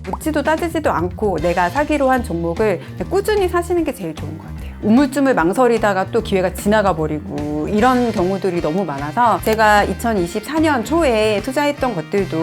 묻지도 따지지도 않고 내가 사기로 한 종목을 꾸준히 사시는 게 제일 좋은 것 같아요. 우물쭈물 망설이다가 또 기회가 지나가 버리고 이런 경우들이 너무 많아서 제가 2024년 초에 투자했던 것들도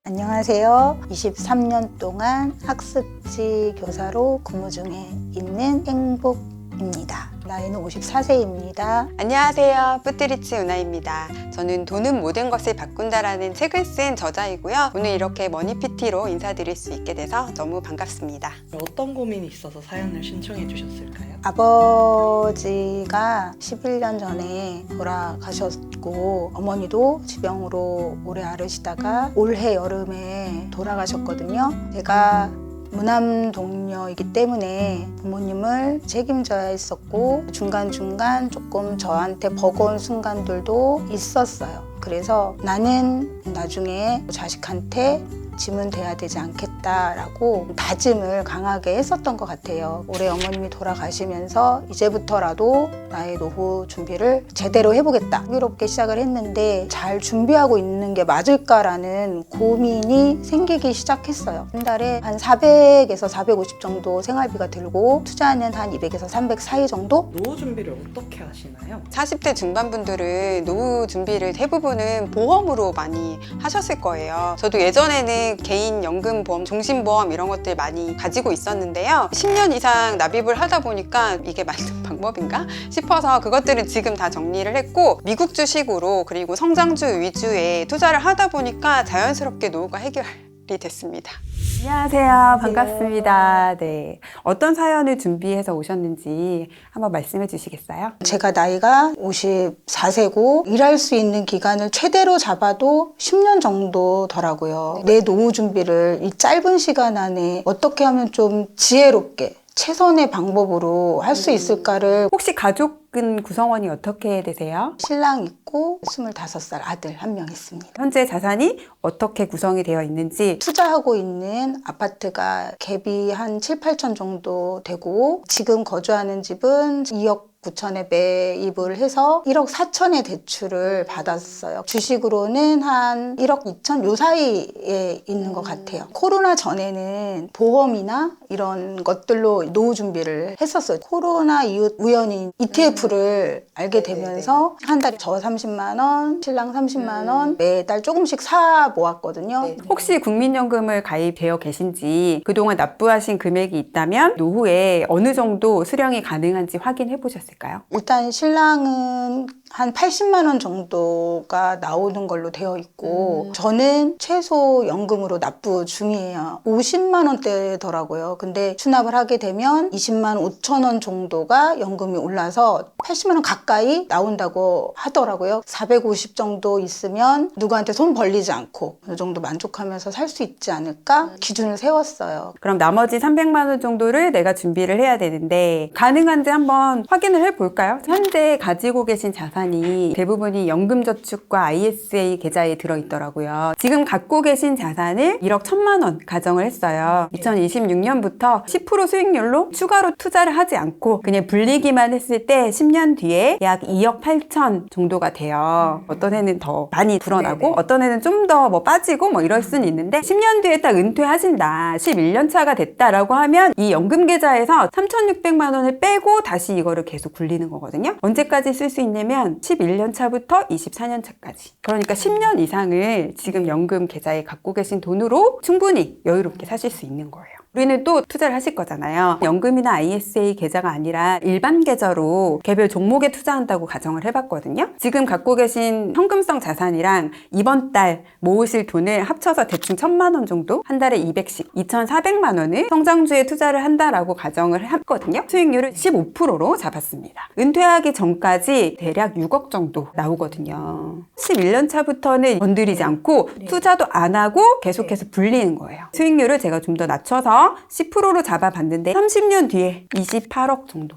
안녕하세요. 23년 동안 학습지 교사로 근무 중에 있는 행복입니다. 나이는 54세입니다. 안녕하세요. 뿌뜨리치 은하입니다. 저는 돈은 모든 것을 바꾼다라는 책을 쓴 저자이고요. 오늘 이렇게 머니PT로 인사드릴 수 있게 돼서 너무 반갑습니다. 어떤 고민이 있어서 사연을 신청해 주셨을까요? 아버지가 11년 전에 돌아가셨고 어머니도 지병으로 오래 앓으시다가 올해 여름에 돌아가셨거든요. 제가 무남 동료이기 때문에 부모님을 책임져야 했었고 중간중간 조금 저한테 버거운 순간들도 있었어요. 그래서 나는 나중에 자식한테 짐은 돼야 되지 않겠다라고 다짐을 강하게 했었던 것 같아요. 올해 어머님이 돌아가시면서 이제부터라도 나의 노후 준비를 제대로 해보겠다. 흥미롭게 시작을 했는데 잘 준비하고 있는 게 맞을까라는 고민이 생기기 시작했어요. 한 달에 한 400에서 450 정도 생활비가 들고 투자는 한 200에서 300 사이 정도? 노후 준비를 어떻게 하시나요? 40대 중반분들은 노후 준비를 대부분은 보험으로 많이 하셨을 거예요. 저도 예전에는 개인 연금 보험, 종신보험 이런 것들 많이 가지고 있었는데요. 10년 이상 납입을 하다 보니까 이게 맞는 방법인가 싶어서 그것들은 지금 다 정리를 했고 미국 주식으로 그리고 성장주 위주의 투자를 하다 보니까 자연스럽게 노후가 해결이 됐습니다. 안녕하세요. 반갑습니다. 네. 어떤 사연을 준비해서 오셨는지 한번 말씀해 주시겠어요? 제가 나이가 54세고 일할 수 있는 기간을 최대로 잡아도 10년 정도더라고요. 내 노후 준비를 이 짧은 시간 안에 어떻게 하면 좀 지혜롭게 최선의 방법으로 할 수 있을까를. 혹시 가족은 구성원이 어떻게 되세요? 신랑 있고 25살 아들 한 명 있습니다. 현재 자산이 어떻게 구성이 되어 있는지. 투자하고 있는 아파트가 갭이 한 7, 8천 정도 되고 지금 거주하는 집은 2억 9천에 매입을 해서 1억 4천의 대출을 받았어요. 주식으로는 한 1억 2천 요 사이에 있는 것 같아요. 코로나 전에는 보험이나 이런 것들로 노후 준비를 했었어요. 코로나 이후 우연히 ETF를 알게 되면서 한 달에 저 30만 원, 신랑 30만 원 매달 조금씩 사 모았거든요. 혹시 국민연금을 가입되어 계신지 그동안 납부하신 금액이 있다면 노후에 어느 정도 수령이 가능한지 확인해 보셨을까요? 일단 신랑은 한 80만 원 정도가 나오는 걸로 되어 있고 저는 최소 연금으로 납부 중이에요. 50만 원대더라고요. 근데 수납을 하게 되면 20만 5천 원 정도가 연금이 올라서 80만 원 가까이 나온다고 하더라고요. 450 정도 있으면 누구한테 손 벌리지 않고 어느 정도 만족하면서 살 수 있지 않을까 기준을 세웠어요. 그럼 나머지 300만 원 정도를 내가 준비를 해야 되는데 가능한지 한번 확인을 해볼까요? 현재 가지고 계신 자산이 대부분이 연금저축과 ISA 계좌에 들어있더라고요. 지금 갖고 계신 자산을 1억 1천만 원 가정을 했어요. 2026년부터 10% 수익률로 추가로 투자를 하지 않고 그냥 불리기만 했을 때 10년 뒤에 약 2억 8천 정도가 돼요. 어떤 해는 더 많이 불어나고 어떤 해는 좀 더 뭐 빠지고 뭐 이럴 수는 있는데 10년 뒤에 딱 은퇴하신다, 11년 차가 됐다라고 하면 이 연금 계좌에서 3,600만 원을 빼고 다시 이거를 계속 굴리는 거거든요. 언제까지 쓸 수 있냐면 11년 차부터 24년 차까지. 그러니까 10년 이상을 지금 연금 계좌에 갖고 계신 돈으로 충분히 여유롭게 사실 수 있는 거예요. 우리는 또 투자를 하실 거잖아요. 연금이나 ISA 계좌가 아니라 일반 계좌로 개별 종목에 투자한다고 가정을 해봤거든요. 지금 갖고 계신 현금성 자산이랑 이번 달 모으실 돈을 합쳐서 대충 1,000만 원 정도, 한 달에 200씩 2,400만 원을 성장주에 투자를 한다라고 가정을 했거든요. 수익률을 15%로 잡았습니다. 은퇴하기 전까지 대략 6억 정도 나오거든요. 11년 차부터는 건드리지 않고 투자도 안 하고 계속해서 불리는 거예요. 수익률을 제가 좀 더 낮춰서 10%로 잡아봤는데 30년 뒤에 28억 정도.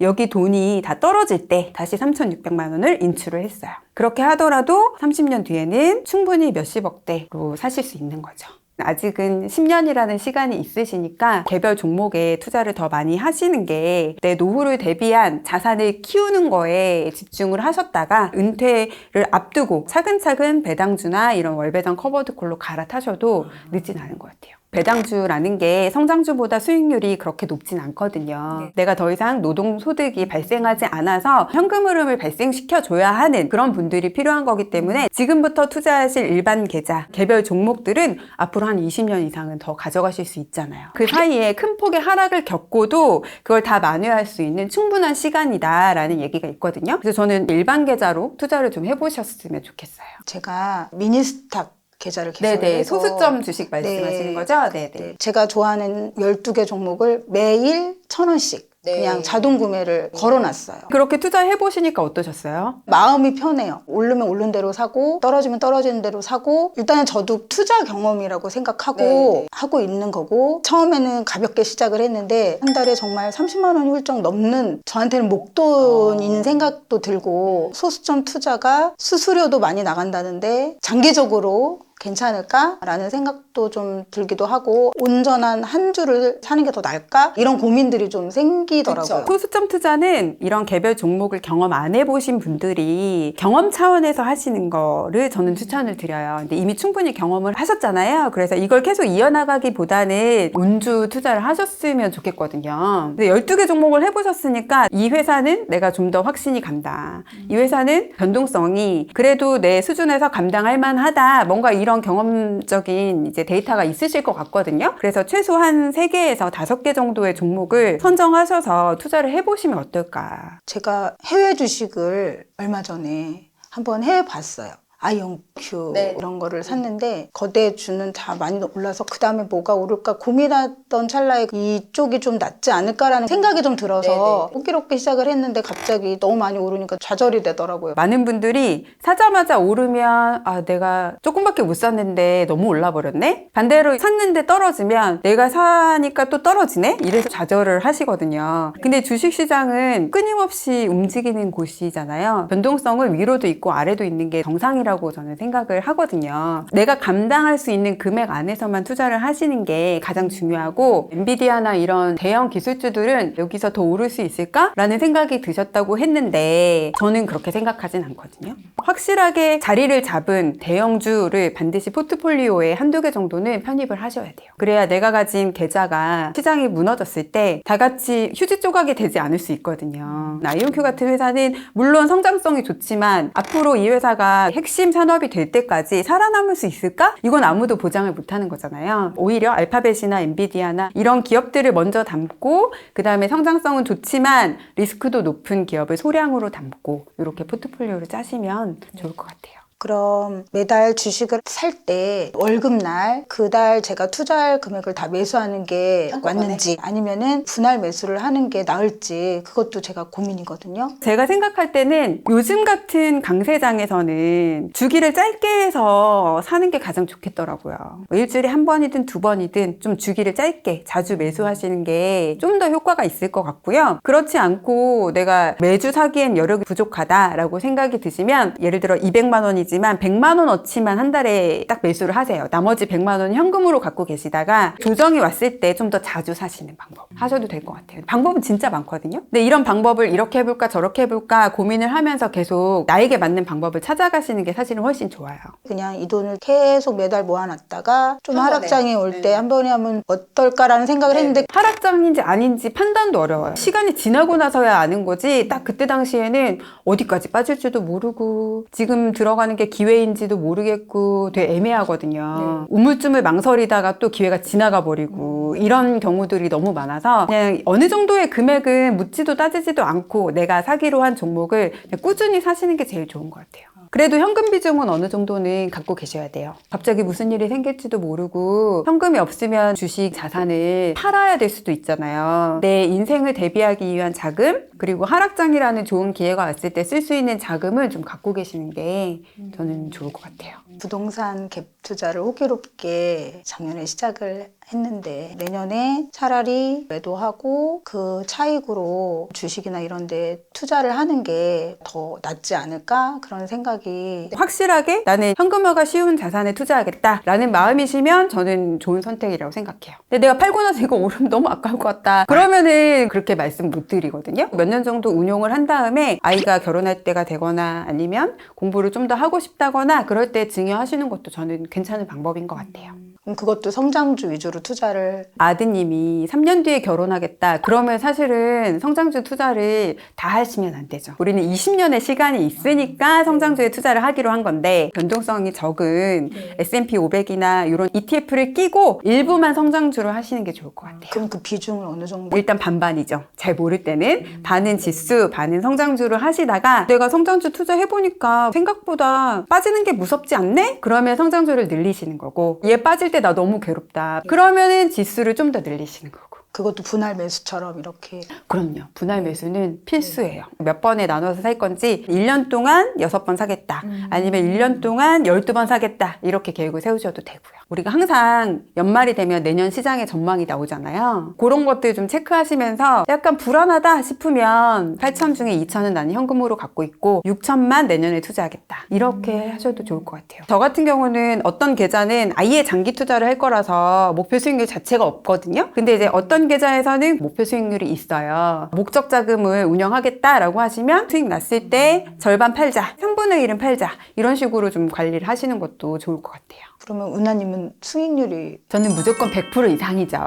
여기 돈이 다 떨어질 때 다시 3,600만 원을 인출을 했어요. 그렇게 하더라도 30년 뒤에는 충분히 몇십억대로 사실 수 있는 거죠. 아직은 10년이라는 시간이 있으시니까 개별 종목에 투자를 더 많이 하시는 게 내 노후를 대비한 자산을 키우는 거에 집중을 하셨다가 은퇴를 앞두고 차근차근 배당주나 이런 월배당 커버드콜로 갈아타셔도 늦진 않은 것 같아요. 배당주라는 게 성장주보다 수익률이 그렇게 높진 않거든요. 내가 더 이상 노동소득이 발생하지 않아서 현금 흐름을 발생시켜줘야 하는 그런 분들이 필요한 거기 때문에 지금부터 투자하실 일반 계좌, 개별 종목들은 앞으로 한 20년 이상은 더 가져가실 수 있잖아요. 그 사이에 큰 폭의 하락을 겪고도 그걸 다 만회할 수 있는 충분한 시간이다라는 얘기가 있거든요. 그래서 저는 일반 계좌로 투자를 좀 해보셨으면 좋겠어요. 제가 미니스탁 계좌를 개설해서 네네, 소수점 주식 말씀하시는 네. 거죠? 네네. 네, 제가 좋아하는 12개 종목을 매일 1,000원씩 그냥 자동 구매를 걸어놨어요. 그렇게 투자해보시니까 어떠셨어요? 마음이 편해요. 오르면 오른 대로 사고 떨어지면 떨어지는 대로 사고 일단은 저도 투자 경험이라고 생각하고 하고 있는 거고 처음에는 가볍게 시작을 했는데 한 달에 정말 30만 원이 훌쩍 넘는 저한테는 목돈인 생각도 들고 소수점 투자가 수수료도 많이 나간다는데 장기적으로 괜찮을까라는 생각도 좀 들기도 하고 온전한 한 주를 사는 게 더 나을까? 이런 고민들이 좀 생기더라고요. 소수점 투자는 이런 개별 종목을 경험 안 해보신 분들이 경험 차원에서 하시는 거를 저는 추천을 드려요. 근데 이미 충분히 경험을 하셨잖아요. 그래서 이걸 계속 이어나가기보다는 운주 투자를 하셨으면 좋겠거든요. 근데 12개 종목을 해보셨으니까 이 회사는 내가 좀 더 확신이 간다. 이 회사는 변동성이 그래도 내 수준에서 감당할 만하다. 뭔가 이런 경험적인 이제 데이터가 있으실 것 같거든요. 그래서 최소한 3개에서 5개 정도의 종목을 선정하셔서 투자를 해보시면 어떨까. 제가 해외 주식을 얼마 전에 한번 해봤어요. 아이온큐 이런 거를 샀는데 거대주는 다 많이 올라서 그 다음에 뭐가 오를까 고민하던 찰나에 이쪽이 좀 낫지 않을까라는 생각이 좀 들어서 호기롭게 시작을 했는데 갑자기 너무 많이 오르니까 좌절이 되더라고요. 많은 분들이 사자마자 오르면 아 내가 조금밖에 못 샀는데 너무 올라버렸네? 반대로 샀는데 떨어지면 내가 사니까 또 떨어지네? 이래서 좌절을 하시거든요. 근데 주식시장은 끊임없이 움직이는 곳이잖아요. 변동성은 위로도 있고 아래도 있는 게 정상이라고 저는 생각을 하거든요. 내가 감당할 수 있는 금액 안에서만 투자를 하시는 게 가장 중요하고 엔비디아나 이런 대형 기술주들은 여기서 더 오를 수 있을까? 라는 생각이 드셨다고 했는데 저는 그렇게 생각하진 않거든요. 확실하게 자리를 잡은 대형주를 반드시 포트폴리오에 1~2개 정도는 편입을 하셔야 돼요. 그래야 내가 가진 계좌가 시장이 무너졌을 때 다 같이 휴지 조각이 되지 않을 수 있거든요. 아이온큐 같은 회사는 물론 성장성이 좋지만 앞으로 이 회사가 핵심 산업이 될 때까지 살아남을 수 있을까? 이건 아무도 보장을 못하는 거잖아요. 오히려 알파벳이나 엔비디아나 이런 기업들을 먼저 담고 그 다음에 성장성은 좋지만 리스크도 높은 기업을 소량으로 담고 이렇게 포트폴리오를 짜시면 좋을 것 같아요. 그럼 매달 주식을 살 때 월급날 그달 제가 투자할 금액을 다 매수하는 게 맞는지 아니면은 분할 매수를 하는 게 나을지 그것도 제가 고민이거든요. 제가 생각할 때는 요즘 같은 강세장에서는 주기를 짧게 해서 사는 게 가장 좋겠더라고요. 일주일에 1번이든 2번이든 좀 주기를 짧게 자주 매수하시는 게 좀 더 효과가 있을 것 같고요. 그렇지 않고 내가 매주 사기엔 여력이 부족하다라고 생각이 드시면 예를 들어 200만 원이지만 100만 원어치만 한 달에 딱 매수를 하세요. 나머지 100만 원 현금으로 갖고 계시다가 조정이 왔을 때 좀 더 자주 사시는 방법 하셔도 될 것 같아요. 방법은 진짜 많거든요. 근데 이런 방법을 이렇게 해볼까 저렇게 해볼까 고민을 하면서 계속 나에게 맞는 방법을 찾아가시는 게 사실은 훨씬 좋아요. 그냥 이 돈을 계속 매달 모아놨다가 좀 하락장이 올 때 한 번에 하면 어떨까라는 생각을 했는데 하락장인지 아닌지 판단도 어려워요. 시간이 지나고 나서야 아는 거지 딱 그때 당시에는 어디까지 빠질지도 모르고 지금 들어가는 게 기회인지도 모르겠고 되게 애매하거든요. 우물쭈물 망설이다가 또 기회가 지나가 버리고 이런 경우들이 너무 많아서 그냥 어느 정도의 금액은 묻지도 따지지도 않고 내가 사기로 한 종목을 그냥 꾸준히 사시는 게 제일 좋은 것 같아요. 그래도 현금 비중은 어느 정도는 갖고 계셔야 돼요. 갑자기 무슨 일이 생길지도 모르고 현금이 없으면 주식 자산을 팔아야 될 수도 있잖아요. 내 인생을 대비하기 위한 자금 그리고 하락장이라는 좋은 기회가 왔을 때 쓸 수 있는 자금을 좀 갖고 계시는 게 저는 좋을 것 같아요. 부동산 갭 투자를 호기롭게 작년에 시작을 했는데 내년에 차라리 매도하고 그 차익으로 주식이나 이런 데 투자를 하는 게 더 낫지 않을까? 그런 생각이. 확실하게 나는 현금화가 쉬운 자산에 투자하겠다라는 마음이시면 저는 좋은 선택이라고 생각해요. 근데 내가 팔고 나서 이거 오르면 너무 아까울 것 같다. 그러면은 그렇게 말씀 못 드리거든요. 몇 년 정도 운용을 한 다음에 아이가 결혼할 때가 되거나 아니면 공부를 좀 더 하고 싶다거나 그럴 때 증여하시는 것도 저는 괜찮은 방법인 것 같아요. 그럼 그것도 성장주 위주로 투자를. 아드님이 3년 뒤에 결혼하겠다. 그러면 사실은 성장주 투자를 다 하시면 안 되죠. 우리는 20년의 시간이 있으니까 성장주에 투자를 하기로 한 건데 변동성이 적은 S&P 500이나 이런 ETF를 끼고 일부만 성장주로 하시는 게 좋을 것 같아요. 그럼 그 비중을 어느 정도? 일단 반반이죠. 잘 모를 때는 반은 지수, 반은 성장주를 하시다가 내가 성장주 투자해보니까 생각보다 빠지는 게 무섭지 않네? 그러면 성장주를 늘리시는 거고 얘 빠질 때 나 너무 괴롭다. 그러면은 지수를 좀 더 늘리시는 거고. 그것도 분할 매수처럼 이렇게. 그럼요. 분할 매수는 필수예요. 몇 번에 나눠서 살 건지 1년 동안 6번 사겠다. 아니면 1년 동안 12번 사겠다. 이렇게 계획을 세우셔도 되고요. 우리가 항상 연말이 되면 내년 시장의 전망이 나오잖아요. 그런 것들 좀 체크하시면서 약간 불안하다 싶으면 8천 중에 2천은 나는 현금으로 갖고 있고 6천만 내년에 투자하겠다. 이렇게 하셔도 좋을 것 같아요. 저 같은 경우는 어떤 계좌는 아예 장기 투자를 할 거라서 목표 수익률 자체가 없거든요. 근데 이제 어떤 계좌에서는 목표 수익률이 있어요. 목적 자금을 운영하겠다라고 하시면 수익 났을 때 절반 팔자, 3분의 1은 팔자 이런 식으로 좀 관리를 하시는 것도 좋을 것 같아요. 그러면 은하님은 수익률이. 저는 무조건 100% 이상이죠.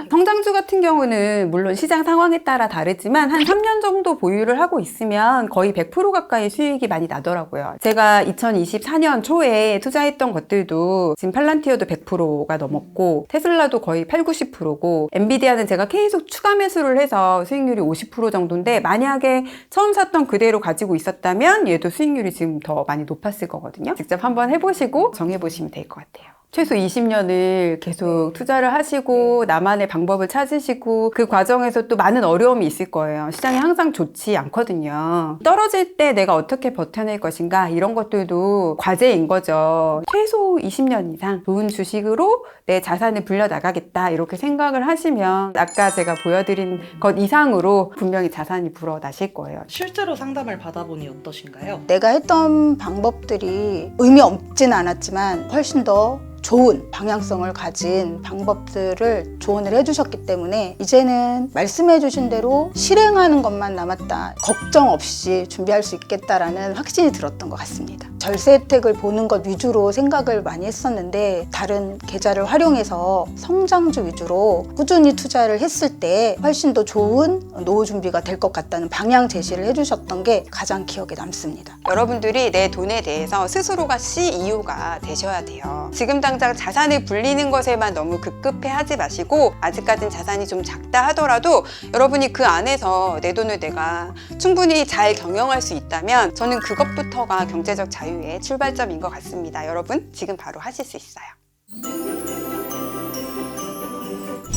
성장주 같은 경우는 물론 시장 상황에 따라 다르지만 한 3년 정도 보유를 하고 있으면 거의 100% 가까이 수익이 많이 나더라고요. 제가 2024년 초에 투자했던 것들도 지금 팔란티어도 100%가 넘었고 테슬라도 거의 8, 90%고 엔비디아는 제가 계속 추가 매수를 해서 수익률이 50% 정도인데 만약에 처음 샀던 그대로 가지고 있었다면 얘도 수익률이 지금 더 많이 높았을 거거든요. 직접 한번 해보시고 정해보시면 될 것 같아요. 최소 20년을 계속 투자를 하시고 나만의 방법을 찾으시고 그 과정에서 또 많은 어려움이 있을 거예요. 시장이 항상 좋지 않거든요. 떨어질 때 내가 어떻게 버텨낼 것인가 이런 것들도 과제인 거죠. 최소 20년 이상 좋은 주식으로 내 자산을 불려나가겠다 이렇게 생각을 하시면 아까 제가 보여드린 것 이상으로 분명히 자산이 불어나실 거예요. 실제로 상담을 받아보니 어떠신가요? 내가 했던 방법들이 의미 없진 않았지만 훨씬 더 좋은 방향성을 가진 방법들을 조언을 해주셨기 때문에 이제는 말씀해 주신 대로 실행하는 것만 남았다. 걱정 없이 준비할 수 있겠다라는 확신이 들었던 것 같습니다. 절세 혜택을 보는 것 위주로 생각을 많이 했었는데 다른 계좌를 활용해서 성장주 위주로 꾸준히 투자를 했을 때 훨씬 더 좋은 노후 준비가 될 것 같다는 방향 제시를 해주셨던 게 가장 기억에 남습니다. 여러분들이 내 돈에 대해서 스스로가 CEO가 되셔야 돼요. 지금 당장 자산을 불리는 것에만 너무 급급해 하지 마시고 아직까진 자산이 좀 작다 하더라도 여러분이 그 안에서 내 돈을 내가 충분히 잘 경영할 수 있다면 저는 그것부터가 경제적 자유의 출발점인 것 같습니다. 여러분 지금 바로 하실 수 있어요.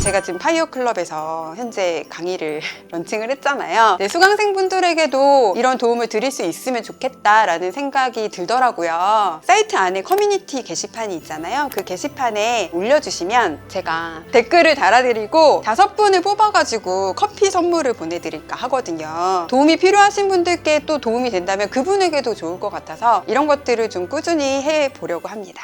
제가 지금 파이어 클럽에서 현재 강의를 런칭을 했잖아요. 네, 수강생분들에게도 이런 도움을 드릴 수 있으면 좋겠다라는 생각이 들더라고요. 사이트 안에 커뮤니티 게시판이 있잖아요. 그 게시판에 올려주시면 제가 댓글을 달아드리고 5분을 뽑아가지고 커피 선물을 보내드릴까 하거든요. 도움이 필요하신 분들께 또 도움이 된다면 그분에게도 좋을 것 같아서 이런 것들을 좀 꾸준히 해보려고 합니다.